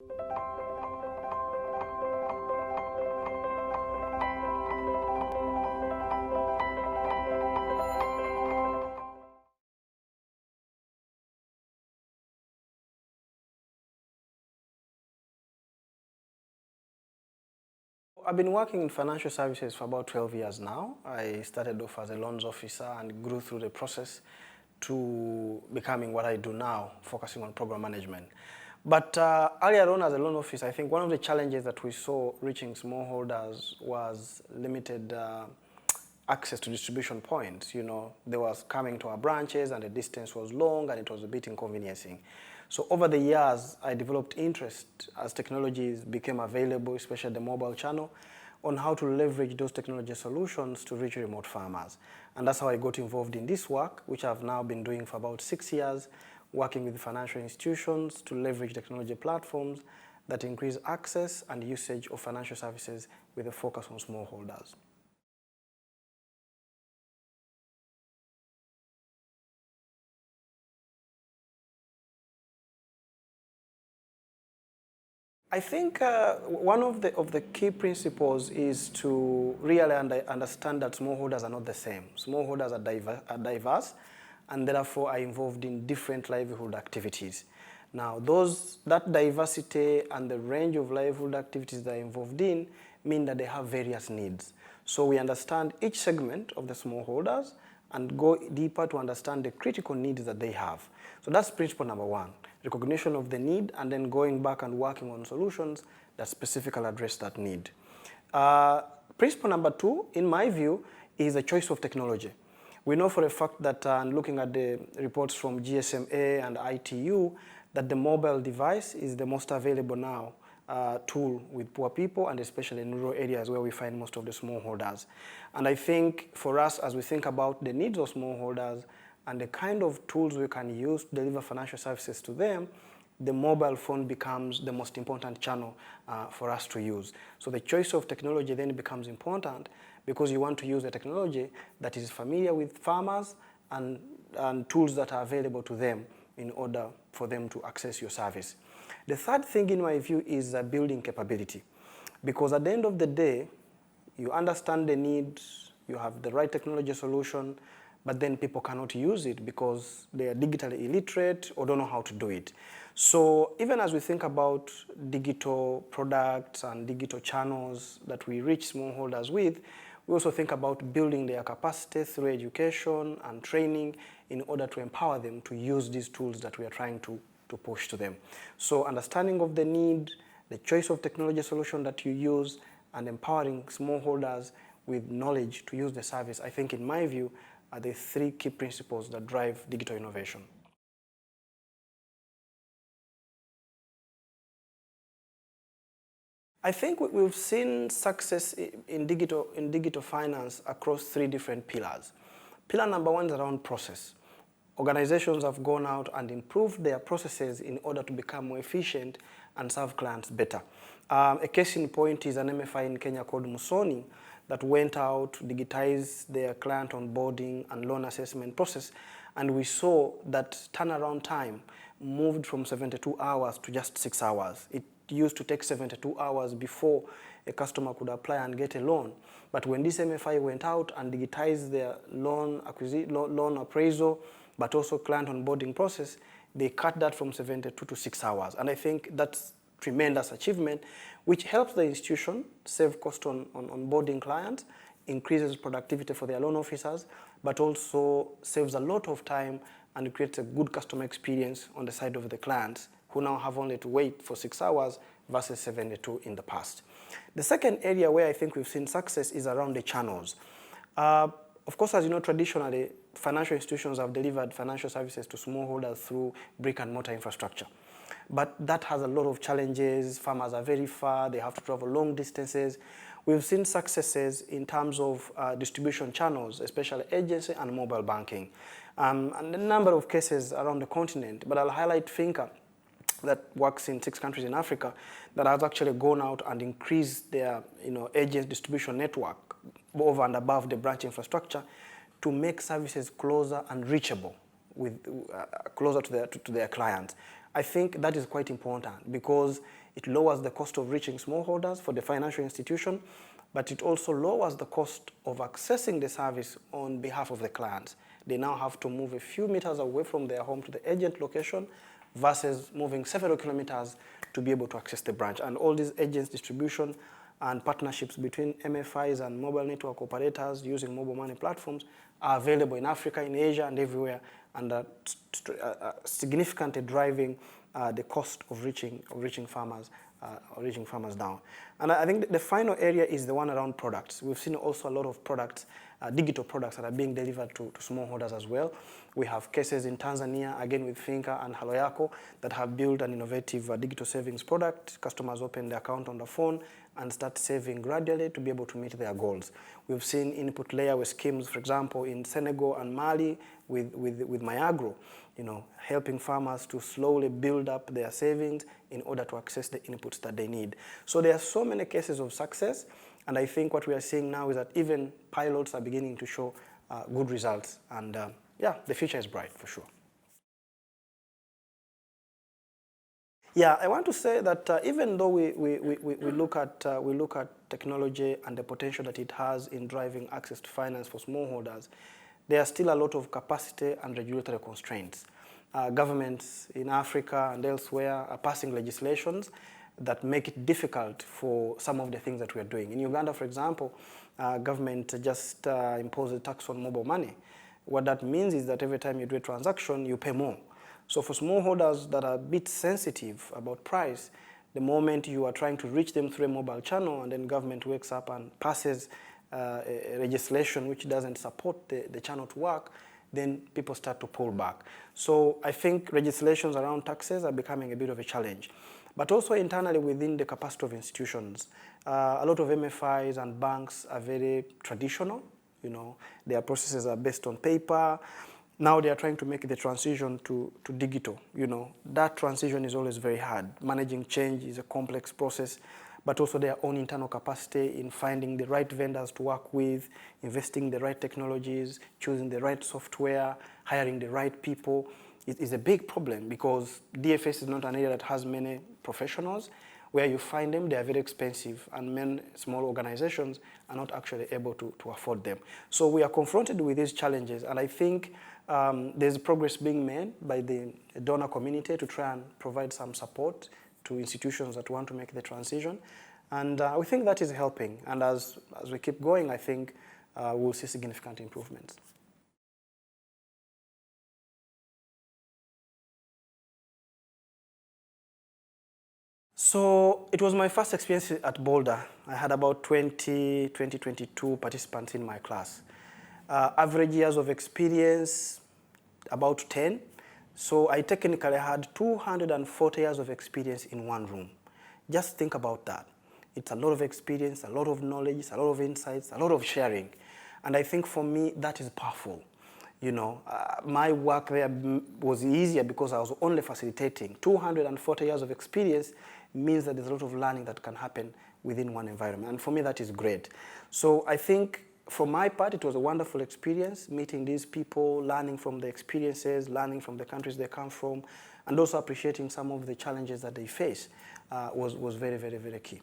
I've been working in financial services for about 12 years now. I started off as a loans officer and grew through the process to becoming what I do now, focusing on program management. But earlier on as a loan officer, I think one of the challenges that we saw reaching smallholders was limited access to distribution points. You know, they was coming to our branches and the distance was long and it was a bit inconveniencing. So over the years, I developed interest as technologies became available, especially the mobile channel, on how to leverage those technology solutions to reach remote farmers. And that's how I got involved in this work, which I've now been doing for about 6 years, working with financial institutions to leverage technology platforms that increase access and usage of financial services with a focus on smallholders. I think one of the key principles is to really understand that smallholders are not the same. Smallholders are diverse and therefore are involved in different livelihood activities. Now, that diversity and the range of livelihood activities they're involved in mean that they have various needs. So we understand each segment of the smallholders and go deeper to understand the critical needs that they have. So that's principle number one, recognition of the need and then going back and working on solutions that specifically address that need. Principle number two, in my view, is the choice of technology. We know for a fact that looking at the reports from GSMA and ITU, that the mobile device is the most available now tool with poor people and especially in rural areas where we find most of the smallholders. And I think for us, as we think about the needs of smallholders and the kind of tools we can use to deliver financial services to them, the mobile phone becomes the most important channel for us to use. So the choice of technology then becomes important because you want to use a technology that is familiar with farmers and tools that are available to them in order for them to access your service. The third thing in my view is building capability. Because at the end of the day, you understand the need, you have the right technology solution, but then people cannot use it because they are digitally illiterate or don't know how to do it. So even as we think about digital products and digital channels that we reach smallholders with, we also think about building their capacity through education and training in order to empower them to use these tools that we are trying to push to them. So understanding of the need, the choice of technology solution that you use, and empowering smallholders with knowledge to use the service, I think in my view, are the three key principles that drive digital innovation. I think we've seen success in digital finance across three different pillars. Pillar number one is around process. Organizations have gone out and improved their processes in order to become more efficient and serve clients better. A case in point is an MFI in Kenya called Musoni that went out to digitize their client onboarding and loan assessment process, and we saw that turnaround time moved from 72 hours to just 6 hours. It used to take 72 hours before a customer could apply and get a loan. But when this MFI went out and digitized their loan appraisal, but also client onboarding process, they cut that from 72 to 6 hours. And I think that's tremendous achievement, which helps the institution save cost on onboarding clients, increases productivity for their loan officers, but also saves a lot of time and creates a good customer experience on the side of the clients who now have only to wait for 6 hours versus 72 in the past. The second area where I think we've seen success is around the channels. Of course, as you know, traditionally, financial institutions have delivered financial services to smallholders through brick and mortar infrastructure. But that has a lot of challenges. Farmers are very far, they have to travel long distances. We've seen successes in terms of distribution channels, especially agency and mobile banking. And a number of cases around the continent, but I'll highlight Finca that works in 6 countries in Africa that has actually gone out and increased their agent distribution network over and above the branch infrastructure to make services closer and reachable, closer to their clients. I think that is quite important because It lowers the cost of reaching smallholders for the financial institution, but it also lowers the cost of accessing the service on behalf of the clients. They now have to move a few meters away from their home to the agent location versus moving several kilometers to be able to access the branch. And all these agents distribution and partnerships between MFIs and mobile network operators using mobile money platforms are available in Africa, in Asia, and everywhere, and are significantly driving the cost of reaching farmers down. And I think the final area is the one around products. We've seen also a lot of products, digital products that are being delivered to smallholders as well. We have cases in Tanzania, again with Finca and Haloyako, that have built an innovative digital savings product. Customers open their account on the phone and start saving gradually to be able to meet their goals. We've seen input layer with schemes, for example, in Senegal and Mali with MyAgro, helping farmers to slowly build up their savings in order to access the inputs that they need. So there are so many cases of success, and I think what we are seeing now is that even pilots are beginning to show good results, and yeah, the future is bright for sure. Yeah, I want to say that even though we look at technology and the potential that it has in driving access to finance for smallholders, there are still a lot of capacity and regulatory constraints. Governments in Africa and elsewhere are passing legislations that make it difficult for some of the things that we are doing. In Uganda, for example, government just imposed a tax on mobile money. What that means is that every time you do a transaction, you pay more. So for smallholders that are a bit sensitive about price, the moment you are trying to reach them through a mobile channel and then government wakes up and passes a legislation which doesn't support the channel to work, then people start to pull back. So I think legislations around taxes are becoming a bit of a challenge. But also internally within the capacity of institutions, a lot of MFIs and banks are very traditional. Their processes are based on paper. Now they are trying to make the transition to digital. That transition is always very hard. Managing change is a complex process, but also their own internal capacity in finding the right vendors to work with, investing in the right technologies, choosing the right software, hiring the right people. It is a big problem because DFS is not an area that has many professionals. Where you find them, they are very expensive, and many small organizations are not actually able to afford them. So we are confronted with these challenges, and I think there's progress being made by the donor community to try and provide some support to institutions that want to make the transition. And we think that is helping, and as we keep going, I think we'll see significant improvements. So it was my first experience at Boulder. I had about 22 participants in my class. Average years of experience, about 10. So I technically had 240 years of experience in one room. Just think about that. It's a lot of experience, a lot of knowledge, a lot of insights, a lot of sharing. And I think for me, that is powerful. My work there was easier because I was only facilitating. 240 years of experience means that there's a lot of learning that can happen within one environment. And for me, that is great. So I think for my part, it was a wonderful experience, meeting these people, learning from the experiences, learning from the countries they come from, and also appreciating some of the challenges that they face was very, very, very key.